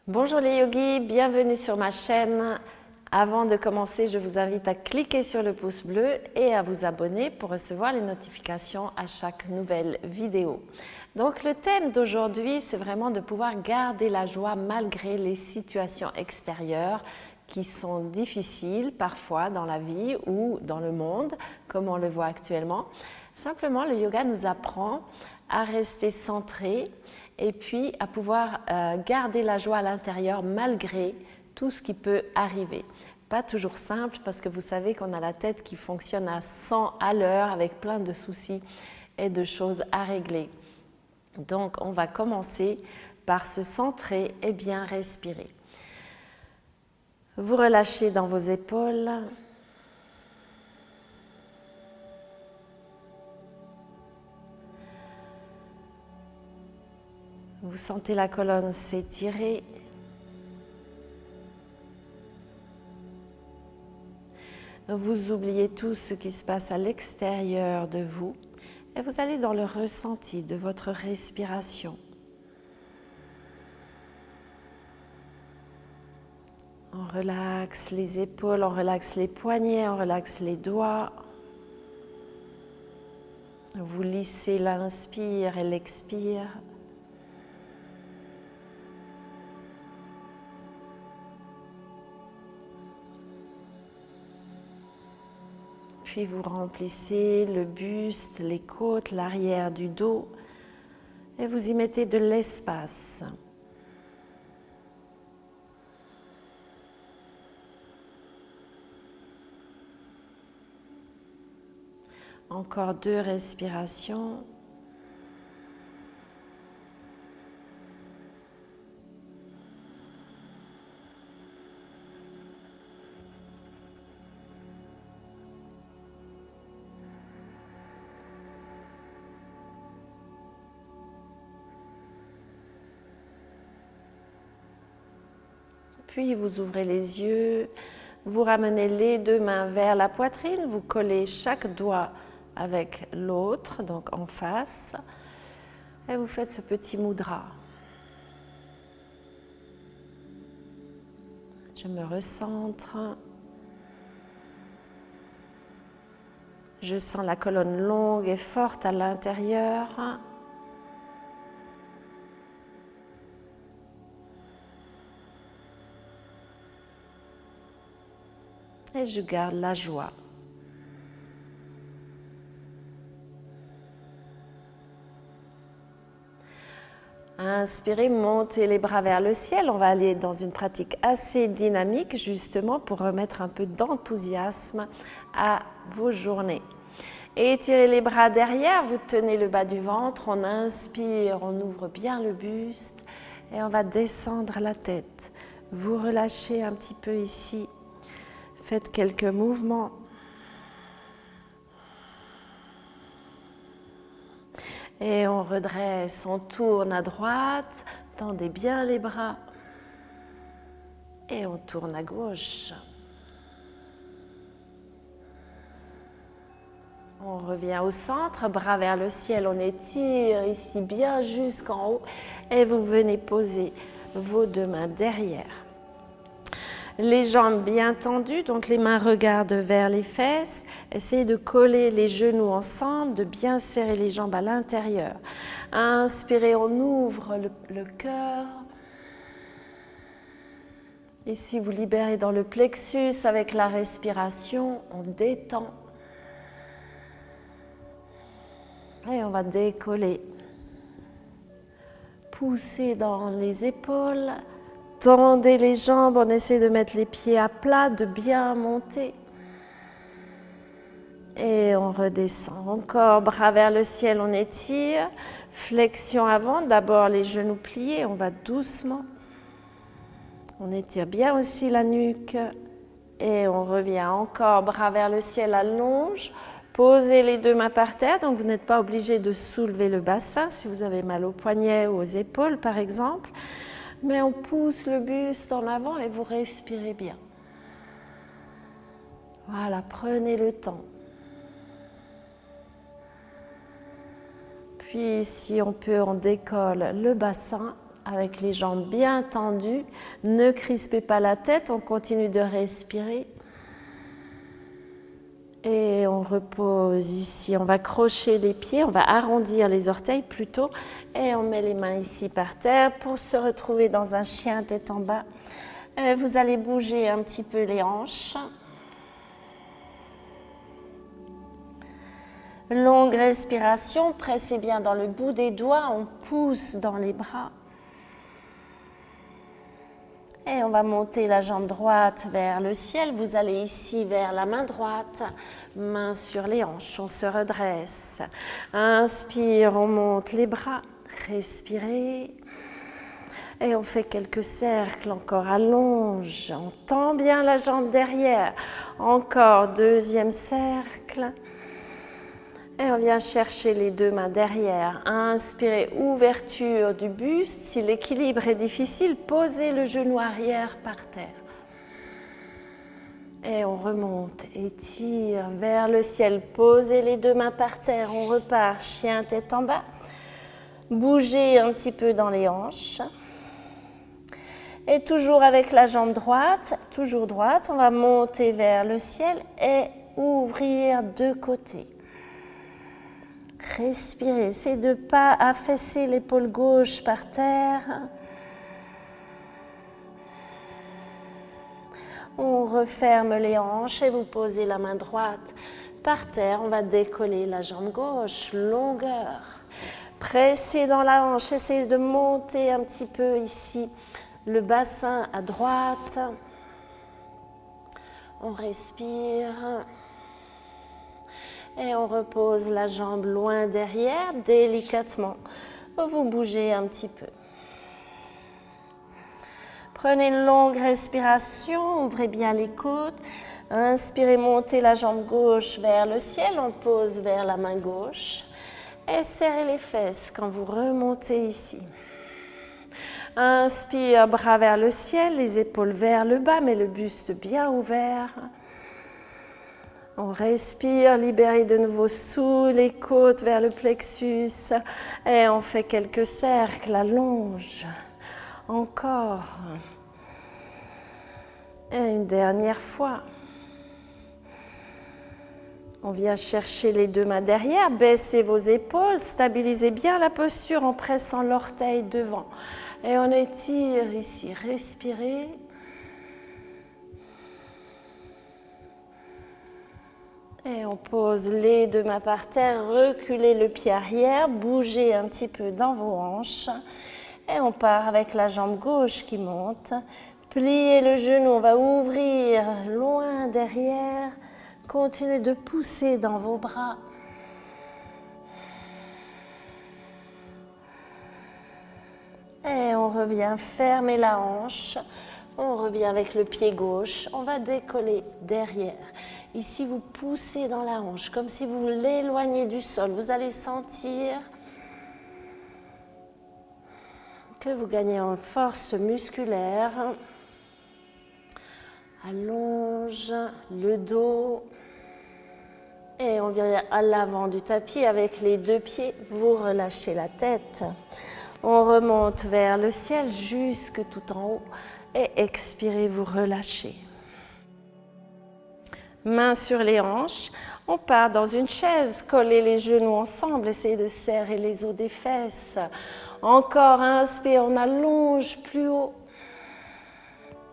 Bonjour les yogis, bienvenue sur ma chaîne. Avant de commencer, je vous invite à cliquer sur le pouce bleu et à vous abonner pour recevoir les notifications à chaque nouvelle vidéo. Donc le thème d'aujourd'hui, c'est vraiment de pouvoir garder la joie malgré les situations extérieures qui sont difficiles parfois dans la vie ou dans le monde, comme on le voit actuellement. Simplement, le yoga nous apprend à rester centré et puis à pouvoir garder la joie à l'intérieur malgré tout ce qui peut arriver. Pas toujours simple parce que vous savez qu'on a la tête qui fonctionne à 100 à l'heure avec plein de soucis et de choses à régler. Donc on va commencer par se centrer et bien respirer. Vous relâchez dans vos épaules. Vous sentez la colonne s'étirer. Vous oubliez tout ce qui se passe à l'extérieur de vous et vous allez dans le ressenti de votre respiration. On relaxe les épaules, on relaxe les poignets, on relaxe les doigts. Vous lissez l'inspire et l'expire. Puis vous remplissez le buste, les côtes, l'arrière du dos et vous y mettez de l'espace. Encore 2 respirations. Puis vous ouvrez les yeux, vous ramenez les 2 mains vers la poitrine, vous collez chaque doigt avec l'autre, donc en face, et vous faites ce petit mudra. Je me recentre. Je sens la colonne longue et forte à l'intérieur. Et je garde la joie. Inspirez, montez les bras vers le ciel. On va aller dans une pratique assez dynamique justement pour remettre un peu d'enthousiasme à vos journées. Étirez les bras derrière, vous tenez le bas du ventre, on inspire, on ouvre bien le buste et on va descendre la tête. Vous relâchez un petit peu ici. Faites quelques mouvements. Et on redresse, on tourne à droite, tendez bien les bras. Et on tourne à gauche. On revient au centre, bras vers le ciel, on étire ici bien jusqu'en haut. Et vous venez poser vos 2 mains derrière. Les jambes bien tendues, donc les mains regardent vers les fesses. Essayez de coller les genoux ensemble, de bien serrer les jambes à l'intérieur. Inspirez, on ouvre le cœur. Ici, vous libérez dans le plexus avec la respiration, on détend. Et on va décoller. Poussez dans les épaules. Tendez les jambes, on essaie de mettre les pieds à plat, de bien monter. Et on redescend. Encore, bras vers le ciel, on étire. Flexion avant, d'abord les genoux pliés, on va doucement. On étire bien aussi la nuque. Et on revient encore, bras vers le ciel, allonge. Posez les 2 mains par terre, donc vous n'êtes pas obligé de soulever le bassin si vous avez mal aux poignets ou aux épaules par exemple. Mais on pousse le buste en avant et vous respirez bien. Voilà, prenez le temps. Puis si on peut, on décolle le bassin avec les jambes bien tendues. Ne crispez pas la tête, on continue de respirer. Et on repose ici, on va crocher les pieds, on va arrondir les orteils plutôt. Et on met les mains ici par terre pour se retrouver dans un chien tête en bas. Vous allez bouger un petit peu les hanches. Longue respiration, pressez bien dans le bout des doigts, on pousse dans les bras. Et on va monter la jambe droite vers le ciel. Vous allez ici vers la main droite, main sur les hanches, on se redresse. Inspire, on monte les bras, respirez. Et on fait quelques cercles, encore allonge. On tend bien la jambe derrière. Encore, deuxième cercle. Et on vient chercher les deux mains derrière. Inspirez, ouverture du buste. Si l'équilibre est difficile, posez le genou arrière par terre. Et on remonte, étire vers le ciel. Posez les deux mains par terre. On repart, chien tête en bas. Bougez un petit peu dans les hanches. Et toujours avec la jambe droite, toujours droite, on va monter vers le ciel et ouvrir de côté. Respirez, essayez de ne pas affaisser l'épaule gauche par terre. On referme les hanches et vous posez la main droite par terre. On va décoller la jambe gauche, longueur. Pressez dans la hanche, essayez de monter un petit peu ici le bassin à droite. On respire. Et on repose la jambe loin derrière, délicatement. Vous bougez un petit peu. Prenez une longue respiration, ouvrez bien les côtes. Inspirez, montez la jambe gauche vers le ciel, on pose vers la main gauche. Et serrez les fesses quand vous remontez ici. Inspire, bras vers le ciel, les épaules vers le bas, mais le buste bien ouvert. On respire, libérez de nouveau sous les côtes vers le plexus. Et on fait quelques cercles, allonge. Encore. Et une dernière fois. On vient chercher les deux mains derrière, baissez vos épaules, stabilisez bien la posture en pressant l'orteil devant. Et on étire ici, respirez. Et on pose les deux mains par terre, reculez le pied arrière, bougez un petit peu dans vos hanches. Et on part avec la jambe gauche qui monte. Pliez le genou, on va ouvrir loin derrière. Continuez de pousser dans vos bras. Et on revient fermer la hanche. On revient avec le pied gauche. On va décoller derrière. Ici, vous poussez dans la hanche, comme si vous l'éloignez du sol. Vous allez sentir que vous gagnez en force musculaire. Allonge le dos. Et on vient à l'avant du tapis avec les deux pieds. Vous relâchez la tête. On remonte vers le ciel jusque tout en haut. Et expirez, vous relâchez. Mains sur les hanches. On part dans une chaise. Collez les genoux ensemble. Essayez de serrer les os des fesses. Encore, inspire, on allonge plus haut.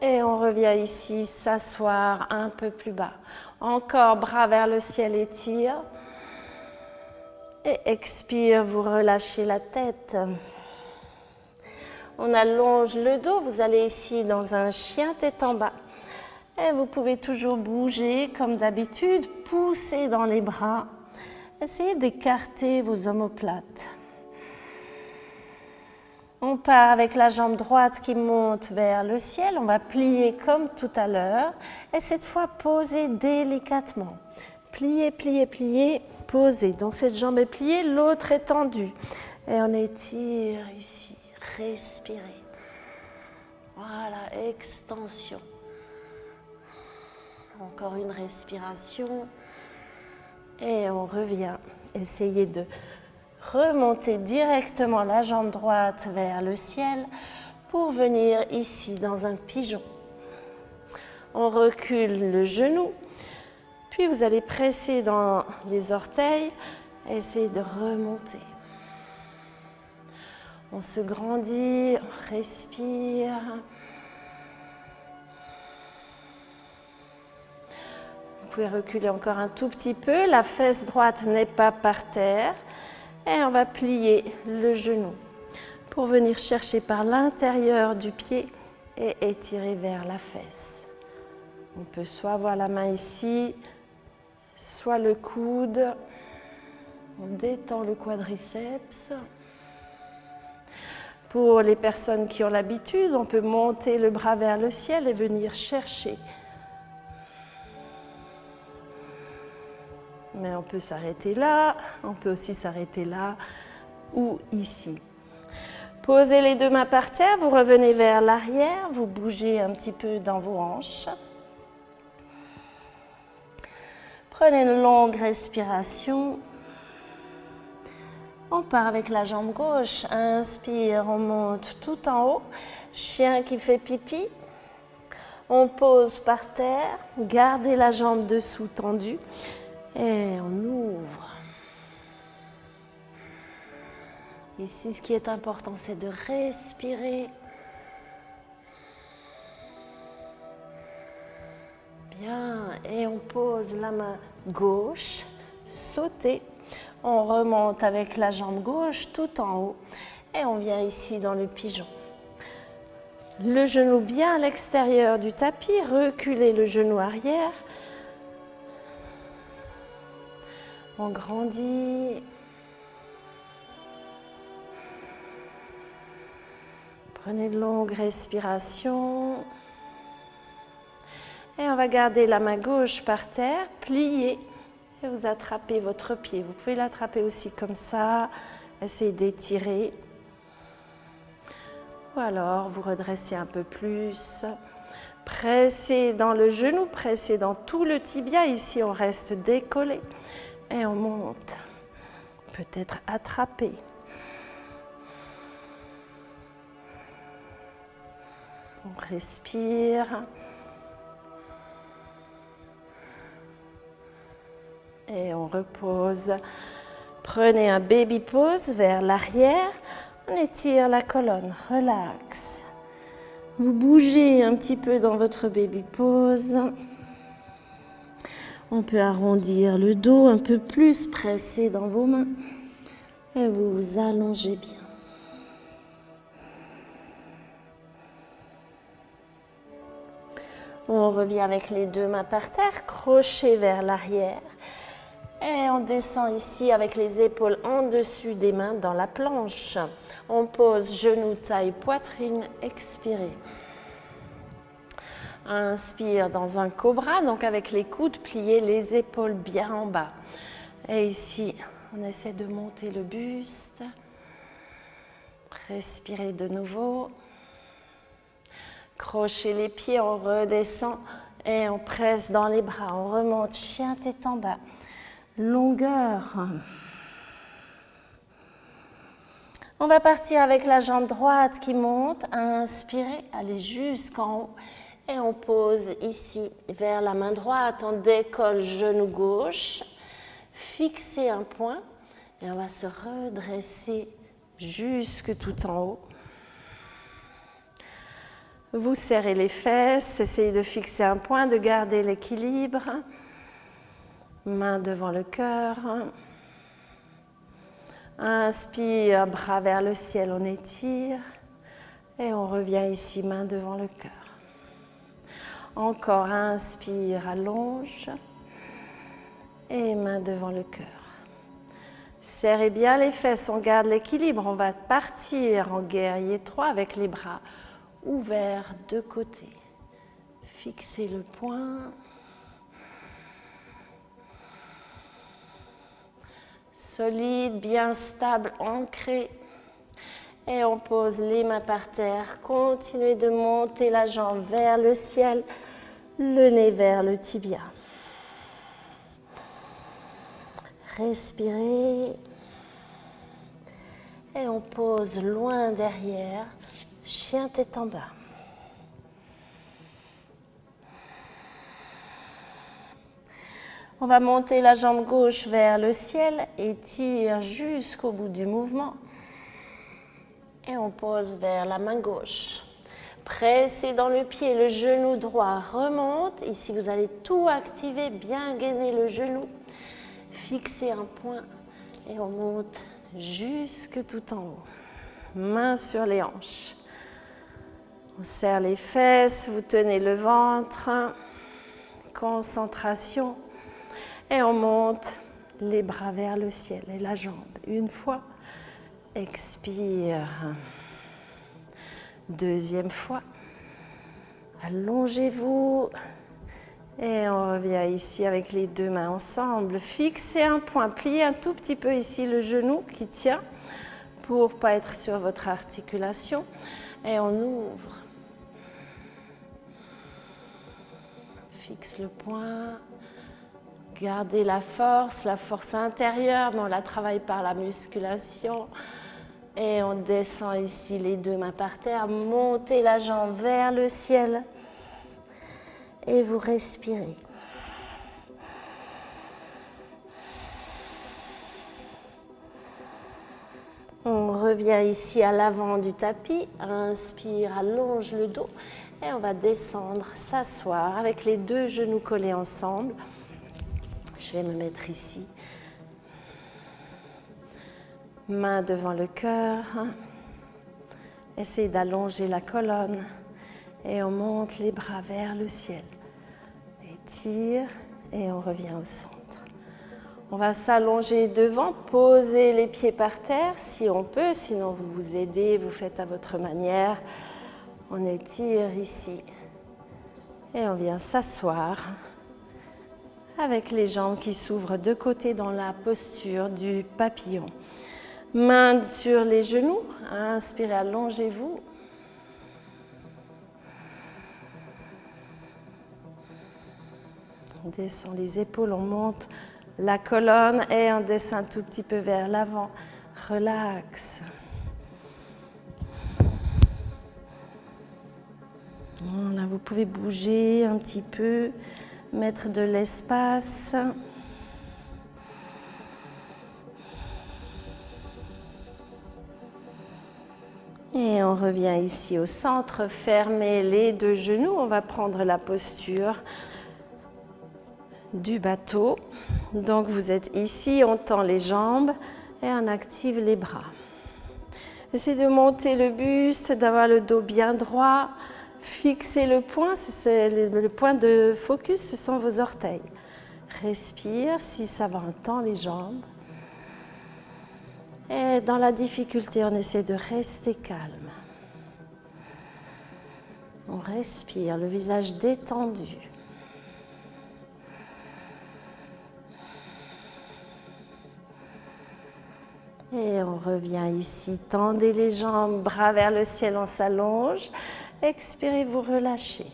Et on revient ici, s'asseoir un peu plus bas. Encore, bras vers le ciel, étire. Et expire, vous relâchez la tête. On allonge le dos, vous allez ici dans un chien tête en bas. Et vous pouvez toujours bouger comme d'habitude, pousser dans les bras. Essayez d'écarter vos omoplates. On part avec la jambe droite qui monte vers le ciel. On va plier comme tout à l'heure. Et cette fois, poser délicatement. Plier, plier, plier, poser. Donc cette jambe est pliée, l'autre est tendue. Et on étire ici. Respirez. Voilà, extension. Encore une respiration. Et on revient. Essayez de remontez directement la jambe droite vers le ciel pour venir ici dans un pigeon. On recule le genou, puis vous allez presser dans les orteils, essayez de remonter. On se grandit, on respire. Vous pouvez reculer encore un tout petit peu, la fesse droite n'est pas par terre. Et on va plier le genou pour venir chercher par l'intérieur du pied et étirer vers la fesse. On peut soit avoir la main ici, soit le coude. On détend le quadriceps. Pour les personnes qui ont l'habitude, on peut monter le bras vers le ciel et venir chercher. Mais on peut s'arrêter là, on peut aussi s'arrêter là ou ici. Posez les deux mains par terre, vous revenez vers l'arrière, vous bougez un petit peu dans vos hanches. Prenez une longue respiration. On part avec la jambe gauche, inspire, on monte tout en haut, chien qui fait pipi. On pose par terre, gardez la jambe dessous tendue et on ouvre. Ici, ce qui est important, c'est de respirer. Bien, et on pose la main gauche, sautez. On remonte avec la jambe gauche tout en haut et on vient ici dans le pigeon. Le genou bien à l'extérieur du tapis, reculez le genou arrière. On grandit. Prenez de longues respirations. Et on va garder la main gauche par terre, plier. Et vous attrapez votre pied. Vous pouvez l'attraper aussi comme ça. Essayez d'étirer. Ou alors, vous redressez un peu plus. Pressez dans le genou, pressez dans tout le tibia. Ici, on reste décollé. Et on monte. Peut-être attraper. On respire. Et on repose. Prenez un baby pose vers l'arrière. On étire la colonne, relax. Vous bougez un petit peu dans votre baby pose. On peut arrondir le dos un peu plus, presser dans vos mains. Et vous vous allongez bien. On revient avec les deux mains par terre, crochet vers l'arrière. Et on descend ici avec les épaules en dessus des mains dans la planche. On pose genoux, taille, poitrine, expirez. Inspire dans un cobra, donc avec les coudes pliés, les épaules bien en bas. Et ici, on essaie de monter le buste. Respirez de nouveau. Crochez les pieds, on redescend et on presse dans les bras. On remonte, chien tête en bas. Longueur. On va partir avec la jambe droite qui monte. Inspirez, allez jusqu'en haut. Et on pose ici vers la main droite. On décolle genou gauche. Fixez un point. Et on va se redresser jusque tout en haut. Vous serrez les fesses. Essayez de fixer un point, de garder l'équilibre. Main devant le cœur. Inspire, bras vers le ciel, on étire. Et on revient ici, main devant le cœur. Encore, inspire, allonge. Et main devant le cœur. Serrez bien les fesses, on garde l'équilibre. On va partir en guerrier 3 avec les bras ouverts de côté. Fixez le point. Solide, bien stable, ancré. Et on pose les mains par terre. Continuez de monter la jambe vers le ciel, le nez vers le tibia. Respirez. Et on pose loin derrière, chien tête en bas. On va monter la jambe gauche vers le ciel et tire jusqu'au bout du mouvement. Et on pose vers la main gauche. Pressez dans le pied, le genou droit remonte. Ici, vous allez tout activer, bien gainer le genou. Fixez un point et on monte jusque tout en haut. Main sur les hanches. On serre les fesses, vous tenez le ventre. Concentration. Et on monte les bras vers le ciel et la jambe. Une fois. Expire. Deuxième fois. Allongez-vous. Et on revient ici avec les deux mains ensemble. Fixez un point. Pliez un tout petit peu ici le genou qui tient pour ne pas être sur votre articulation. Et on ouvre. Fixe le point. Gardez la force intérieure, mais on la travaille par la musculation. Et on descend ici les deux mains par terre. Montez la jambe vers le ciel. Et vous respirez. On revient ici à l'avant du tapis. Inspire, allonge le dos. Et on va descendre, s'asseoir avec les deux genoux collés ensemble. Je vais me mettre ici. Main devant le cœur. Essayez d'allonger la colonne. Et on monte les bras vers le ciel. Étire et on revient au centre. On va s'allonger devant, poser les pieds par terre si on peut. Sinon, vous vous aidez, vous faites à votre manière. On étire ici. Et on vient s'asseoir. Avec les jambes qui s'ouvrent de côté dans la posture du papillon. Main sur les genoux, inspirez, allongez-vous. On descend les épaules, on monte la colonne et on descend un tout petit peu vers l'avant. Relax. Voilà, vous pouvez bouger un petit peu. Mettre de l'espace. Et on revient ici au centre, fermez les deux genoux. On va prendre la posture du bateau. Donc vous êtes ici, on tend les jambes et on active les bras. Essayez de monter le buste, d'avoir le dos bien droit. Fixez le point, le point de focus, ce sont vos orteils. Respire, si ça va, on tend les jambes. Et dans la difficulté, on essaie de rester calme. On respire, le visage détendu. Et on revient ici, tendez les jambes, bras vers le ciel, on s'allonge. Expirez, vous relâchez.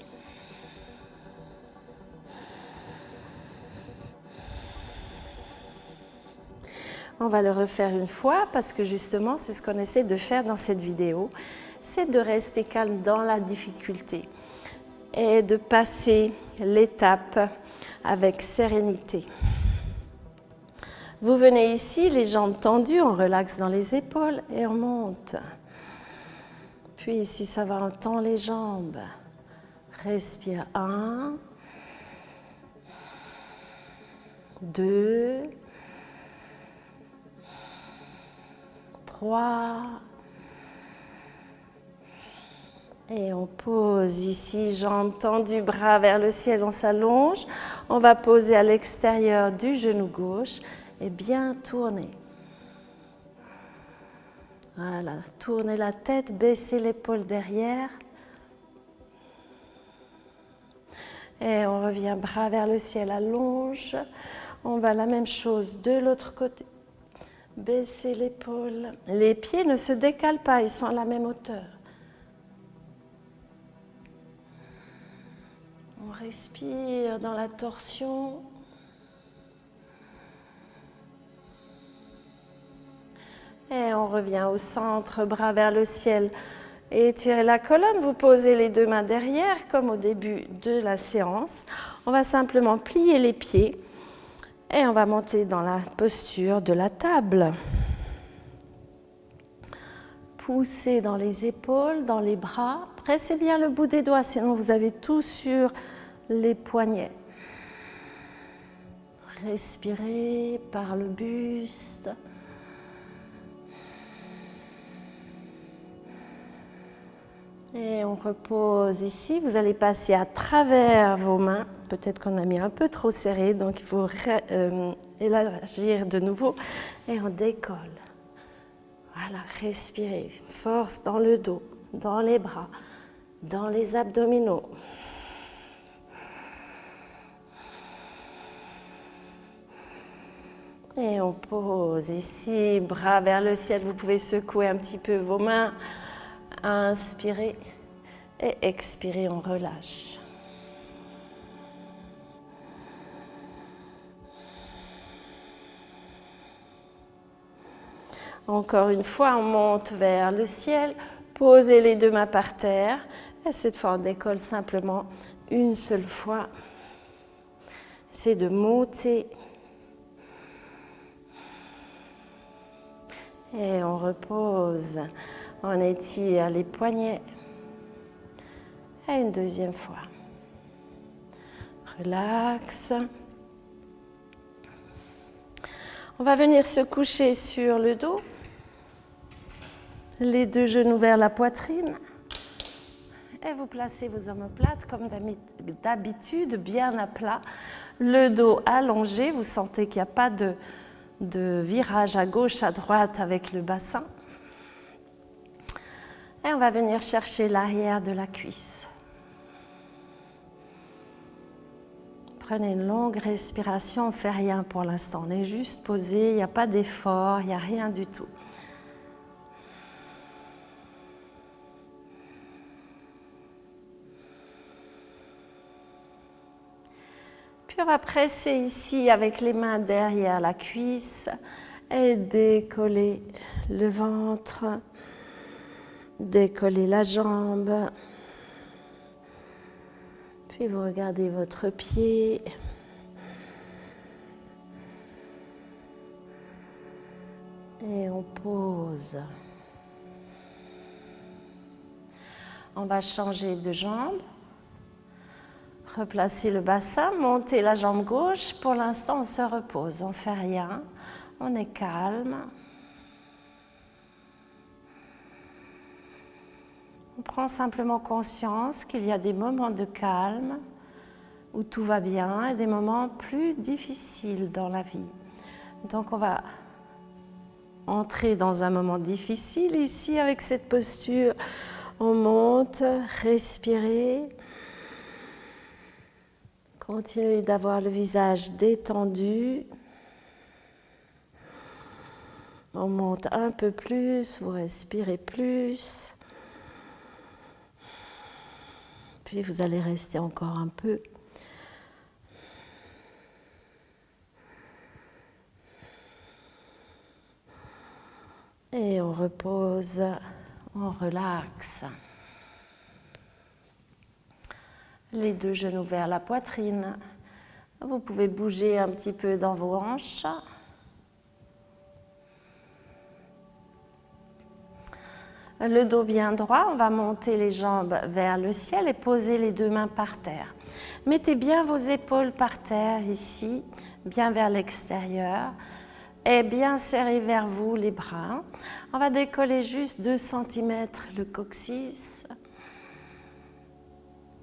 On va le refaire une fois parce que justement, c'est ce qu'on essaie de faire dans cette vidéo. C'est de rester calme dans la difficulté et de passer l'étape avec sérénité. Vous venez ici, les jambes tendues, on relaxe dans les épaules et on monte. Puis si ça va, on tend les jambes. Respire 1, 2, 3. Et on pose ici, jambes tendues, bras vers le ciel, on s'allonge. On va poser à l'extérieur du genou gauche et bien tourner. Voilà, tournez la tête, baissez l'épaule derrière. Et on revient bras vers le ciel, allonge. On va la même chose de l'autre côté. Baissez l'épaule. Les pieds ne se décalent pas, ils sont à la même hauteur. On respire dans la torsion. Et Et on revient au centre, bras vers le ciel. Et étirez la colonne, vous posez les deux mains derrière comme au début de la séance. On va simplement plier les pieds et on va monter dans la posture de la table. Poussez dans les épaules, dans les bras. Pressez bien le bout des doigts, sinon vous avez tout sur les poignets. Respirez par le buste. Et on repose ici. Vous allez passer à travers vos mains. Peut-être qu'on a mis un peu trop serré, donc il faut élargir de nouveau. Et on décolle. Voilà, respirez. Force dans le dos, dans les bras, dans les abdominaux. Et on pose ici, bras vers le ciel. Vous pouvez secouer un petit peu vos mains. Inspirez et expirez, on relâche. Encore une fois, on monte vers le ciel, posez les deux mains par terre et cette fois on décolle simplement une seule fois. C'est de monter et on repose. On étire les poignets. Et une deuxième fois. Relax. On va venir se coucher sur le dos. Les deux genoux vers la poitrine. Et vous placez vos omoplates comme d'habitude, bien à plat. Le dos allongé. Vous sentez qu'il n'y a pas de virage à gauche, à droite avec le bassin. Et on va venir chercher l'arrière de la cuisse. Prenez une longue respiration, on ne fait rien pour l'instant. On est juste posé, il n'y a pas d'effort, il n'y a rien du tout. Puis on va presser ici avec les mains derrière la cuisse et décoller le ventre. Décollez la jambe, puis vous regardez votre pied. Et on pose. On va changer de jambe, replacer le bassin, monter la jambe gauche. Pour l'instant, on se repose, on ne fait rien, on est calme. On prend simplement conscience qu'il y a des moments de calme où tout va bien et des moments plus difficiles dans la vie. Donc on va entrer dans un moment difficile ici avec cette posture. On monte, respirez. Continuez d'avoir le visage détendu. On monte un peu plus, vous respirez plus. Puis vous allez rester encore un peu. Et on repose, on relaxe. Les deux genoux vers la poitrine. Vous pouvez bouger un petit peu dans vos hanches. Le dos bien droit, on va monter les jambes vers le ciel et poser les deux mains par terre. Mettez bien vos épaules par terre ici, bien vers l'extérieur et bien serrez vers vous les bras. On va décoller juste 2 cm le coccyx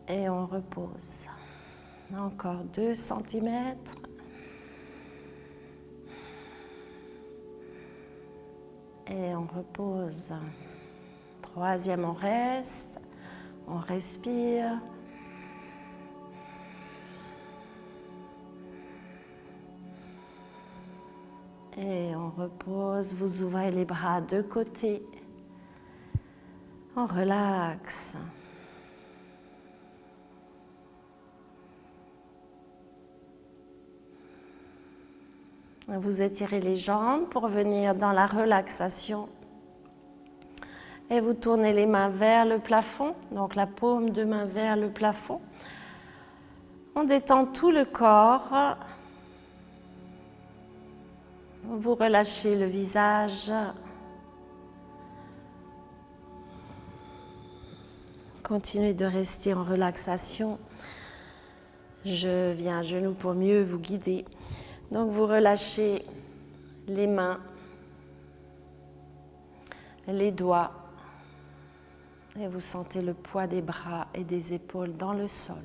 et on repose. Encore 2 cm. Et on repose. Troisième, on reste, on respire. Et on repose, vous ouvrez les bras de côté. On relaxe. Vous étirez les jambes pour venir dans la relaxation. Et vous tournez les mains vers le plafond, donc la paume de main vers le plafond. On détend tout le corps. Vous relâchez le visage. Continuez de rester en relaxation. Je viens à genoux pour mieux vous guider. Donc vous relâchez les mains, les doigts, et vous sentez le poids des bras et des épaules dans le sol.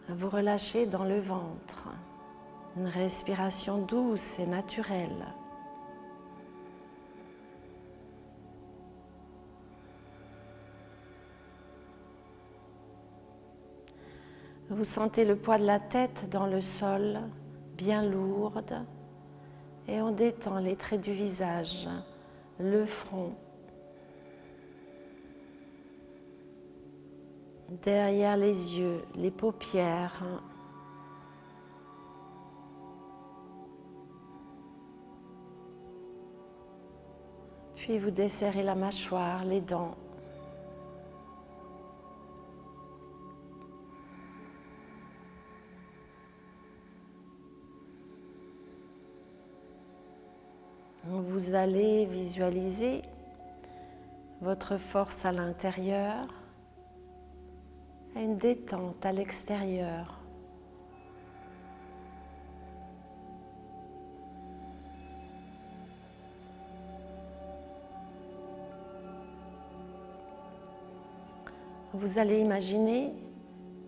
Vous relâchez dans le ventre, une respiration douce et naturelle. Vous sentez le poids de la tête dans le sol, bien lourde, et on détend les traits du visage, le front, derrière les yeux, les paupières. Puis vous desserrez la mâchoire, les dents. Vous allez visualiser votre force à l'intérieur et une détente à l'extérieur. Vous allez imaginer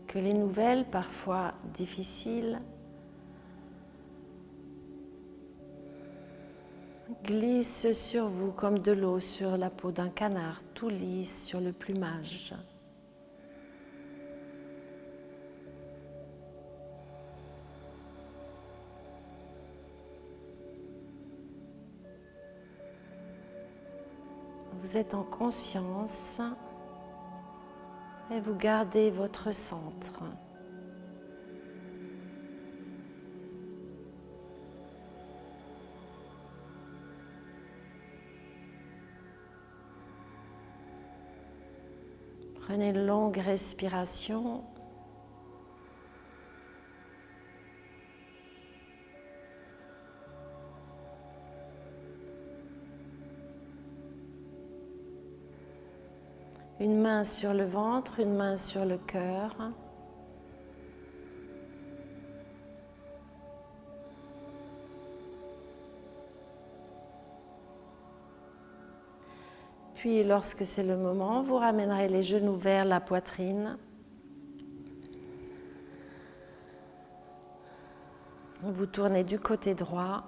que les nouvelles, parfois difficiles, glisse sur vous comme de l'eau sur la peau d'un canard, tout lisse sur le plumage. Vous êtes en conscience et vous gardez votre centre. Prenez une longue respiration. Une main sur le ventre, une main sur le cœur. Puis, lorsque c'est le moment, vous ramènerez les genoux vers la poitrine. Vous tournez du côté droit.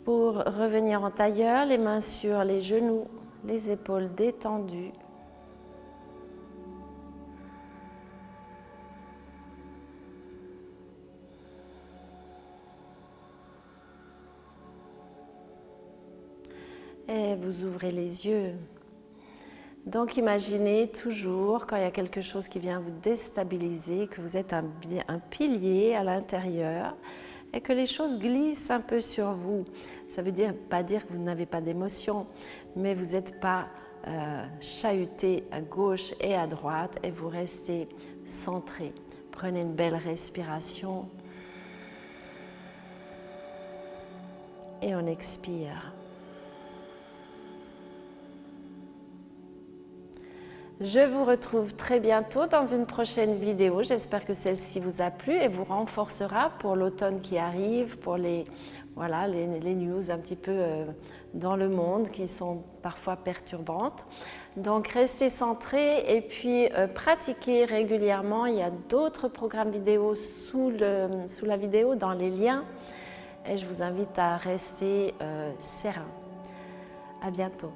Pour revenir en tailleur, les mains sur les genoux, les épaules détendues. Et vous ouvrez les yeux. Donc imaginez toujours, quand il y a quelque chose qui vient vous déstabiliser, que vous êtes un pilier à l'intérieur et que les choses glissent un peu sur vous. Ça veut pas dire que vous n'avez pas d'émotion, mais vous n'êtes pas chahuté à gauche et à droite et vous restez centré. Prenez une belle respiration et on expire. Je vous retrouve très bientôt dans une prochaine vidéo. J'espère que celle-ci vous a plu et vous renforcera pour l'automne qui arrive, pour les news un petit peu dans le monde qui sont parfois perturbantes. Donc restez centrés et puis pratiquez régulièrement. Il y a d'autres programmes vidéo sous la vidéo, dans les liens. Et je vous invite à rester serein. À bientôt.